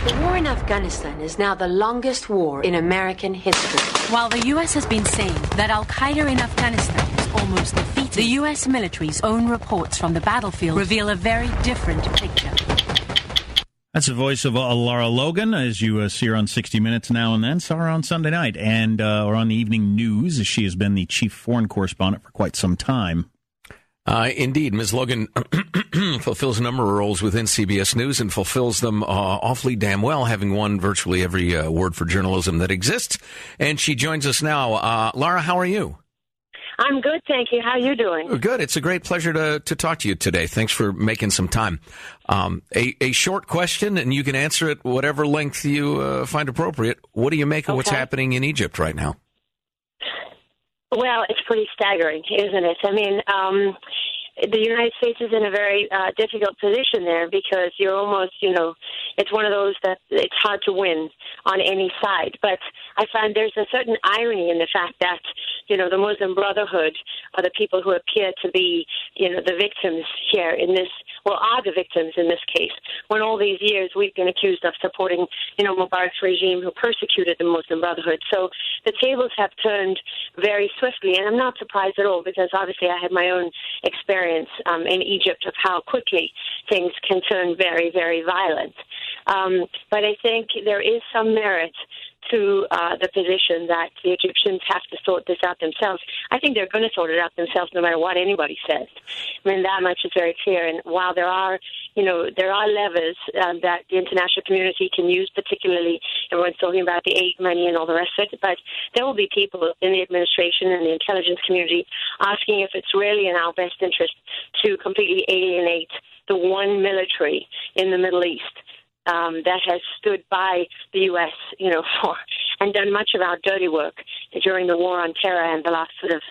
The war in Afghanistan is now the longest war in American history. While the U.S. has been saying that Al-Qaeda in Afghanistan is almost defeated, the U.S. military's own reports from the battlefield reveal a very different picture. That's the voice of Lara Logan, as you see her on 60 Minutes now and then. Saw her on Sunday night or on the evening news, as she has been the chief foreign correspondent for quite some time. Indeed, Ms. Logan fulfills a number of roles within CBS News and fulfills them awfully damn well, having won virtually every award for journalism that exists. And she joins us now. Lara, how are you? I'm good, thank you. How are you doing? Good. It's a great pleasure to talk to you today. Thanks for making some time. A short question, and you can answer it whatever length you find appropriate. What do you make of what's happening in Egypt right now? Well, it's pretty staggering, isn't it? I mean, the United States is in a very difficult position there because you're almost, it's one of those that it's hard to win on any side. But I find there's a certain irony in the fact that, the Muslim Brotherhood are the people who appear to be, the victims here in this, are the victims in this case, when all these years we've been accused of supporting, Mubarak's regime who persecuted the Muslim Brotherhood. So the tables have turned very swiftly, and I'm not surprised at all because obviously I had my own experience in Egypt of how quickly things can turn very, very violent. But I think there is some merit to the position that the Egyptians have to sort this out themselves. I think they're going to sort it out themselves no matter what anybody says. I mean, that much is very clear. And while there are levers that the international community can use, particularly everyone's talking about the aid money and all the rest of it, but there will be people in the administration and the intelligence community asking if it's really in our best interest to completely alienate the one military in the Middle East that has stood by the U.S., for and done much of our dirty work during the war on terror and the last sort of,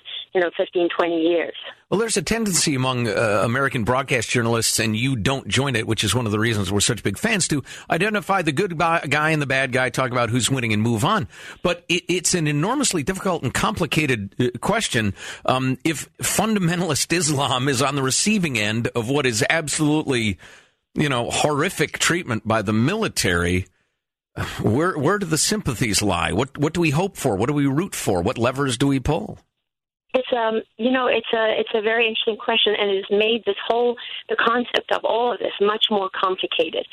15, 20 years. Well, there's a tendency among American broadcast journalists, and you don't join it, which is one of the reasons we're such big fans, to identify the good guy and the bad guy, talk about who's winning and move on. But it's an enormously difficult and complicated question. If fundamentalist Islam is on the receiving end of what is absolutely horrific treatment by the military, where do the sympathies lie? What do we hope for? What do we root for? What levers do we pull? It's it's a very interesting question, and it has made the concept of all of this much more complicated.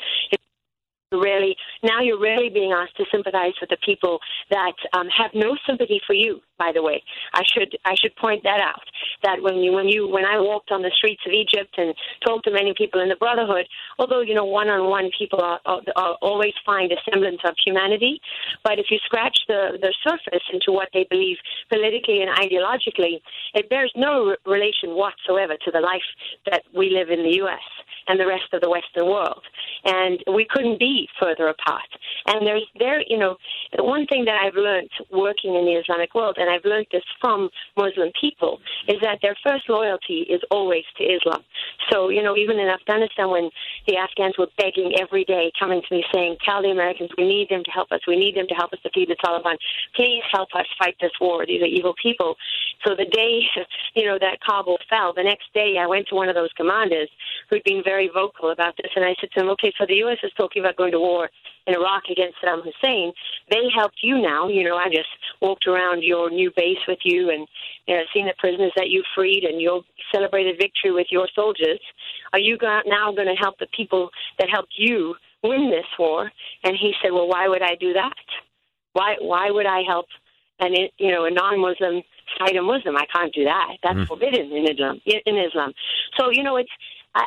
Now you're really being asked to sympathize with the people that have no sympathy for you. By the way, I should point that out. That when I walked on the streets of Egypt and talked to many people in the Brotherhood, although one-on-one people are always find a semblance of humanity, but if you scratch the surface into what they believe politically and ideologically, it bears no relation whatsoever to the life that we live in the U.S. and the rest of the Western world. And we couldn't be further apart. And the one thing that I've learned working in the Islamic world, and I've learned this from Muslim people, is that their first loyalty is always to Islam. So, even in Afghanistan, when the Afghans were begging every day, coming to me saying, tell the Americans we need them to help us. We need them to help us defeat the Taliban. Please help us fight this war. These are evil people. So the day, that Kabul fell, the next day I went to one of those commanders who'd been very vocal about this, and I said to him, okay, so the U.S. is talking about going to war in Iraq against Saddam Hussein. They helped you now. I just walked around your new base with you and seen the prisoners that you freed, and you celebrated victory with your soldiers. Are you now going to help the people that helped you win this war? And he said, well, why would I do that? Why would I help a non-Muslim fight a Muslim? I can't do that. That's forbidden in Islam. So,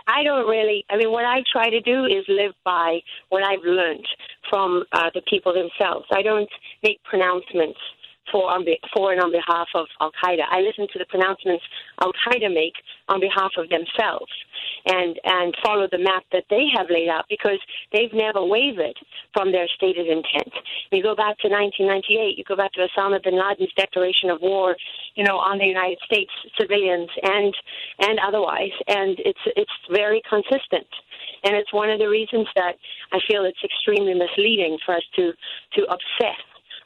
I don't really, what I try to do is live by what I've learned from the people themselves. I don't make pronouncements for and on behalf of Al-Qaeda. I listen to the pronouncements Al-Qaeda make on behalf of themselves and follow the map that they have laid out, because they've never wavered from their stated intent. You go back to 1998, you go back to Osama bin Laden's declaration of war, on the United States civilians and otherwise, and it's very consistent. And it's one of the reasons that I feel it's extremely misleading for us to obsess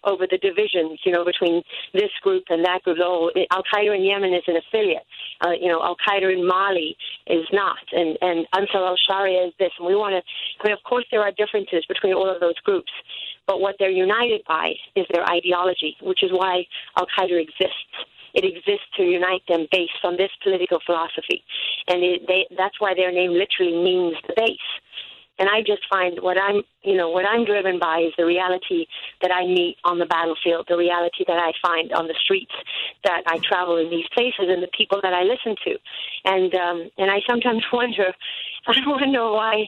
over the divisions, between this group and that group. Oh, Al-Qaeda in Yemen is an affiliate. Al-Qaeda in Mali is not. And Ansar al-Sharia is this. And we want to, of course there are differences between all of those groups. But what they're united by is their ideology, which is why Al-Qaeda exists. It exists to unite them based on this political philosophy. And that's why their name literally means the base. And I just find what I'm driven by is the reality that I meet on the battlefield, the reality that I find on the streets, that I travel in these places, and the people that I listen to. And I sometimes wonder why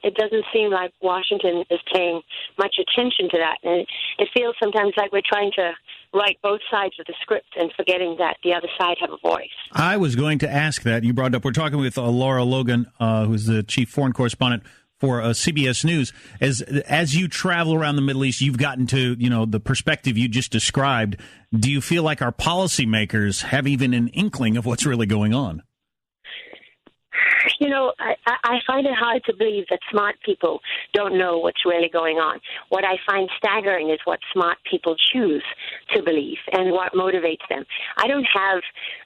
it doesn't seem like Washington is paying much attention to that. And it feels sometimes like we're trying to write both sides of the script and forgetting that the other side have a voice. I was going to ask that. You brought it up. We're talking with Lara Logan, who's the chief foreign correspondent for CBS News. As you travel around the Middle East, you've gotten to, the perspective you just described. Do you feel like our policymakers have even an inkling of what's really going on? I find it hard to believe that smart people don't know what's really going on. What I find staggering is what smart people choose to believe and what motivates them. I don't have,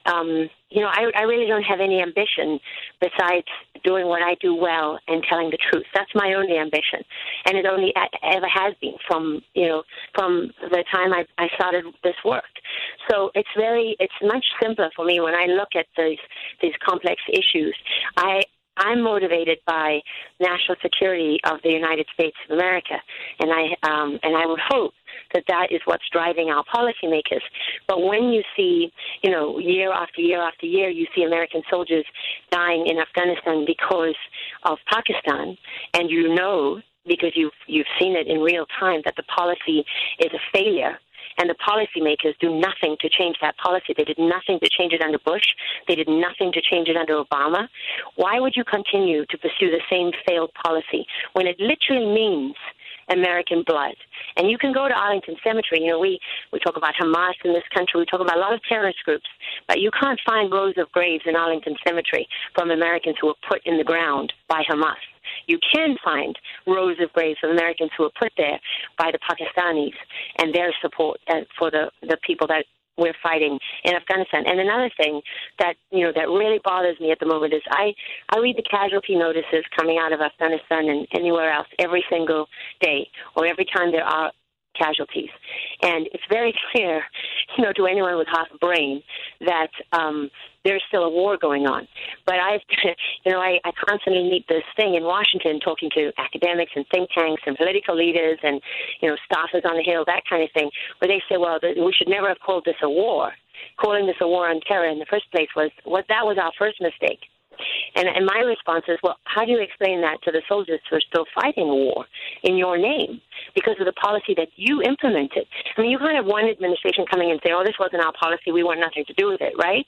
I really don't have any ambition besides doing what I do well and telling the truth. That's my only ambition. And it only ever has been from the time I started this work. So it's much simpler for me when I look at these complex issues. I'm motivated by national security of the United States of America, and I would hope that is what's driving our policymakers. But when you see, year after year after year, you see American soldiers dying in Afghanistan because of Pakistan, and because you've seen it in real time that the policy is a failure. And the policymakers do nothing to change that policy. They did nothing to change it under Bush. They did nothing to change it under Obama. Why would you continue to pursue the same failed policy when it literally means American blood? And you can go to Arlington Cemetery. We talk about Hamas in this country. We talk about a lot of terrorist groups. But you can't find rows of graves in Arlington Cemetery from Americans who were put in the ground by Hamas. You can find rows of graves of Americans who were put there by the Pakistanis and their support for the people that we're fighting in Afghanistan. And another thing that really bothers me at the moment is I read the casualty notices coming out of Afghanistan and anywhere else every single day or every time there are casualties. And it's very clear, to anyone with half a brain that there's still a war going on. But I constantly meet this thing in Washington talking to academics and think tanks and political leaders and, staffers on the Hill, that kind of thing, where they say, well, we should never have called this a war. Calling this a war on terror in the first place was our first mistake. And my response is, well, how do you explain that to the soldiers who are still fighting a war in your name because of the policy that you implemented? I mean, you can't have one administration coming in and say, oh, this wasn't our policy, we want nothing to do with it, right?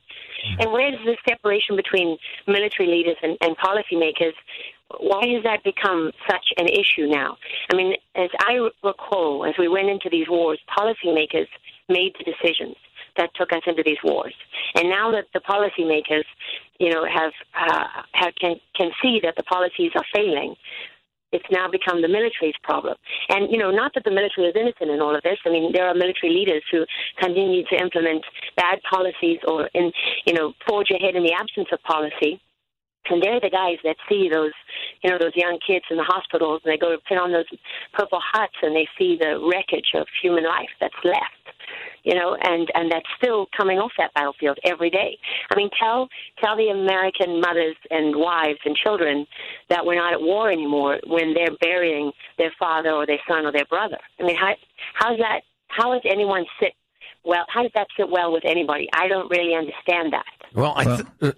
And where does this separation between military leaders and policymakers, why has that become such an issue now? I mean, as I recall, as we went into these wars, policymakers made the decisions that took us into these wars. And now that the policymakers, can see that the policies are failing, it's now become the military's problem. And, not that the military is innocent in all of this. I mean, there are military leaders who continue to implement bad policies or, forge ahead in the absence of policy. And they're the guys that see those young kids in the hospitals, and they go to put on those purple hats, and they see the wreckage of human life that's left. And that's still coming off that battlefield every day. I mean, tell the American mothers and wives and children that we're not at war anymore when they're burying their father or their son or their brother. I mean, how does anyone sit well? How does that sit well with anybody? I don't really understand that. Well,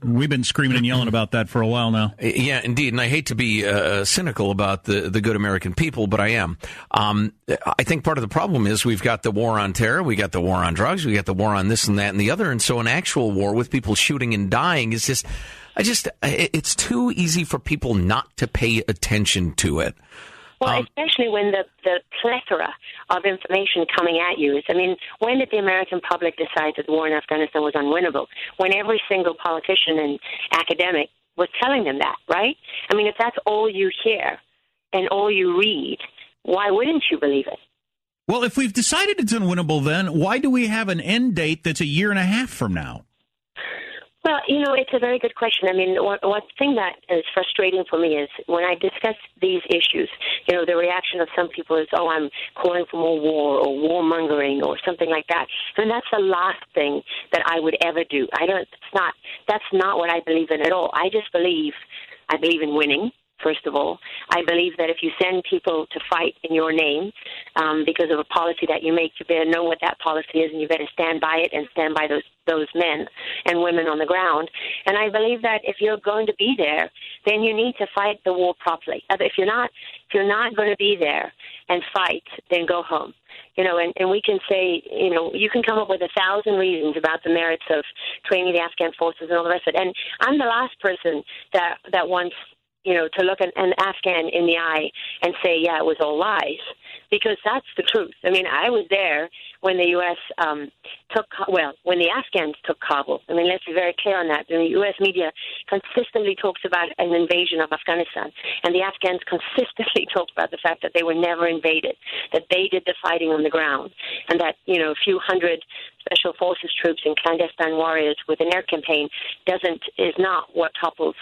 we've been screaming and yelling about that for a while now. Yeah, indeed. And I hate to be cynical about the good American people, but I am. I think part of the problem is we've got the war on terror, we got the war on drugs, we got the war on this and that and the other. And so an actual war with people shooting and dying is it's too easy for people not to pay attention to it. Well, especially when the plethora of information coming at you is, when did the American public decide that the war in Afghanistan was unwinnable? When every single politician and academic was telling them that, right? I mean, if that's all you hear and all you read, why wouldn't you believe it? Well, if we've decided it's unwinnable, then why do we have an end date that's a year and a half from now? Well, it's a very good question. I mean, one thing that is frustrating for me is when I discuss these issues, the reaction of some people is, oh, I'm calling for more war or warmongering or something like that. And that's the last thing that I would ever do. That's not what I believe in at all. I believe in winning. First of all, I believe that if you send people to fight in your name because of a policy that you make, you better know what that policy is, and you better stand by it and stand by those men and women on the ground. And I believe that if you're going to be there, then you need to fight the war properly. If you're not going to be there and fight, then go home. And we can say, you can come up with 1,000 reasons about the merits of training the Afghan forces and all the rest of it. And I'm the last person that wants to look an Afghan in the eye and say, yeah, it was all lies, because that's the truth. I mean, I was there when the U.S. when the Afghans took Kabul. I mean, let's be very clear on that. The U.S. media consistently talks about an invasion of Afghanistan, and the Afghans consistently talked about the fact that they were never invaded, that they did the fighting on the ground, and that, a few hundred special forces troops and clandestine warriors with an air campaign is not what topples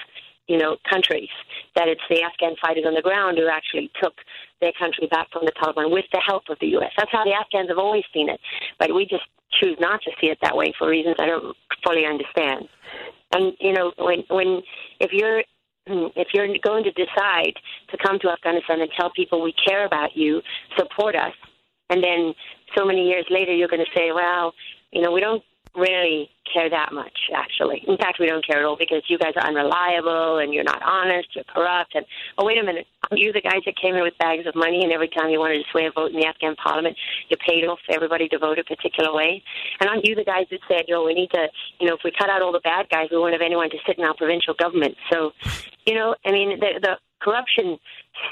countries, that it's the Afghan fighters on the ground who actually took their country back from the Taliban with the help of the U.S. That's how the Afghans have always seen it, but we just choose not to see it that way for reasons I don't fully understand. And, if you're going to decide to come to Afghanistan and tell people we care about you, support us, and then so many years later you're going to say, well, we don't really care that much, actually. In fact, we don't care at all because you guys are unreliable and you're not honest, you're corrupt. And, oh, wait a minute, aren't you the guys that came in with bags of money and every time you wanted to sway a vote in the Afghan parliament, you paid off everybody to vote a particular way? And aren't you the guys that said, we need to, if we cut out all the bad guys, we won't have anyone to sit in our provincial government? So, the corruption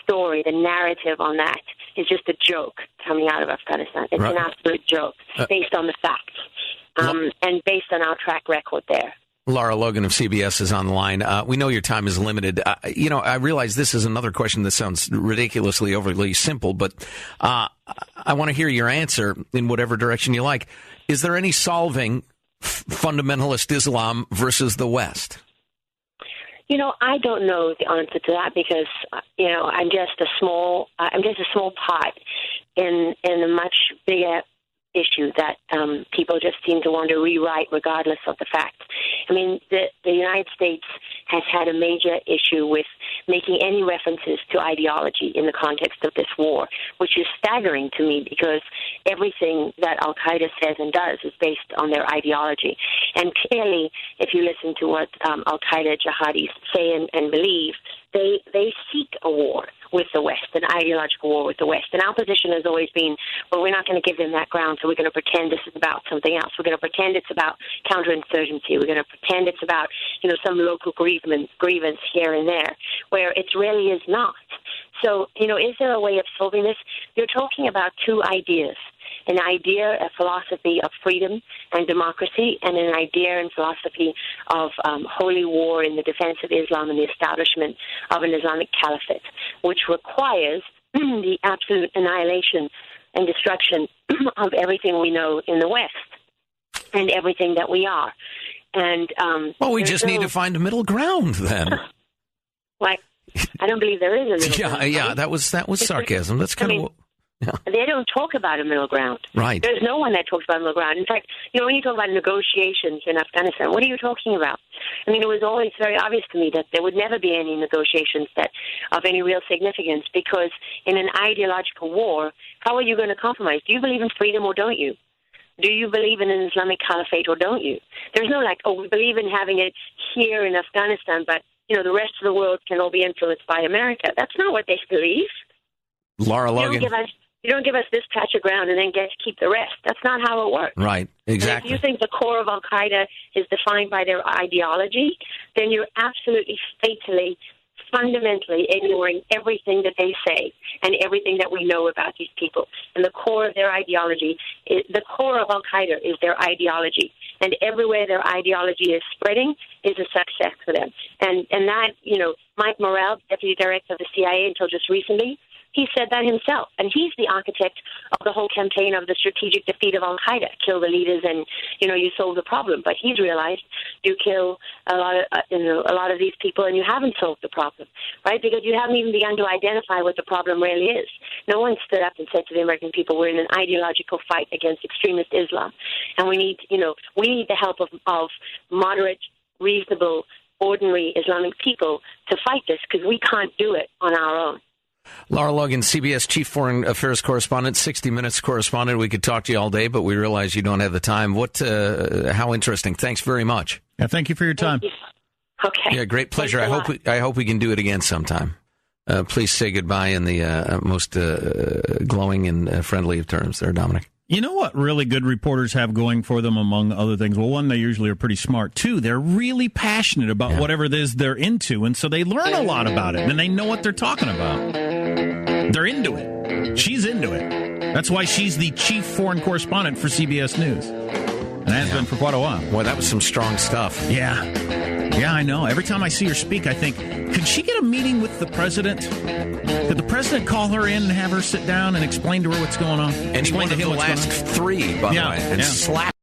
story, the narrative on that is just a joke coming out of Afghanistan. It's an absolute joke based on the facts. And based on our track record there. Lara Logan of CBS is on the line. We know your time is limited. I realize this is another question that sounds ridiculously overly simple, but I want to hear your answer in whatever direction you like. Is there any solving fundamentalist Islam versus the West? I don't know the answer to that because, I'm just a small part in a much bigger issue that people just seem to want to rewrite regardless of the facts. I mean, the United States has had a major issue with making any references to ideology in the context of this war, which is staggering to me because everything that Al-Qaeda says and does is based on their ideology. And clearly, if you listen to what Al-Qaeda jihadis say and believe, they seek a war with the West, an ideological war with the West. And our position has always been, well, we're not going to give them that ground, so we're going to pretend this is about something else. We're going to pretend it's about counterinsurgency. We're going to pretend it's about, some local grievance here and there, where it really is not. So, is there a way of solving this? You're talking about two ideas. An idea, a philosophy of freedom and democracy, and an idea and philosophy of holy war in the defense of Islam and the establishment of an Islamic caliphate, which requires the absolute annihilation and destruction of everything we know in the West and everything that we are. And we just need to find a middle ground then. I don't believe there is a middle ground. Yeah, that was sarcasm. That's kind of. Yeah. They don't talk about a middle ground. Right. There's no one that talks about a middle ground. In fact, when you talk about negotiations in Afghanistan, what are you talking about? I mean, it was always very obvious to me that there would never be any negotiations of any real significance because in an ideological war, how are you going to compromise? Do you believe in freedom or don't you? Do you believe in an Islamic caliphate or don't you? There's no we believe in having it here in Afghanistan, but, the rest of the world can all be influenced by America. That's not what they believe. Lara Logan. You don't give us this patch of ground and then get to keep the rest. That's not how it works. Right, exactly. And if you think the core of Al-Qaeda is defined by their ideology, then you're absolutely fatally, fundamentally ignoring everything that they say and everything that we know about these people. And the core of their ideology, the core of Al-Qaeda is their ideology. And everywhere their ideology is spreading is a success for them. And that, Mike Morrell, deputy director of the CIA until just recently, He said that himself, and he's the architect of the whole campaign of the strategic defeat of Al-Qaeda. Kill the leaders, and you solve the problem. But he's realized you kill a lot of these people, and you haven't solved the problem, right? Because you haven't even begun to identify what the problem really is. No one stood up and said to the American people, "We're in an ideological fight against extremist Islam, and we need the help of moderate, reasonable, ordinary Islamic people to fight this, because we can't do it on our own." Lara Logan, CBS Chief Foreign Affairs Correspondent, 60 Minutes correspondent. We could talk to you all day, but we realize you don't have the time. How interesting. Thanks very much. Yeah, thank you for your time. Okay. Yeah, great pleasure. I hope we can do it again sometime. Please say goodbye in the most glowing and friendly of terms there, Dominic. You know what really good reporters have going for them, among other things? Well, one, they usually are pretty smart. Two, they're really passionate about whatever it is they're into, and so they learn a lot about it, and they know what they're talking about. They're into it. She's into it. That's why she's the chief foreign correspondent for CBS News, and has been for quite a while. Boy, that was some strong stuff. Yeah, I know. Every time I see her speak, I think, could she get a meeting with the president? Could the president call her in and have her sit down and explain to her what's going on? And he wanted the last three, by the way, and slap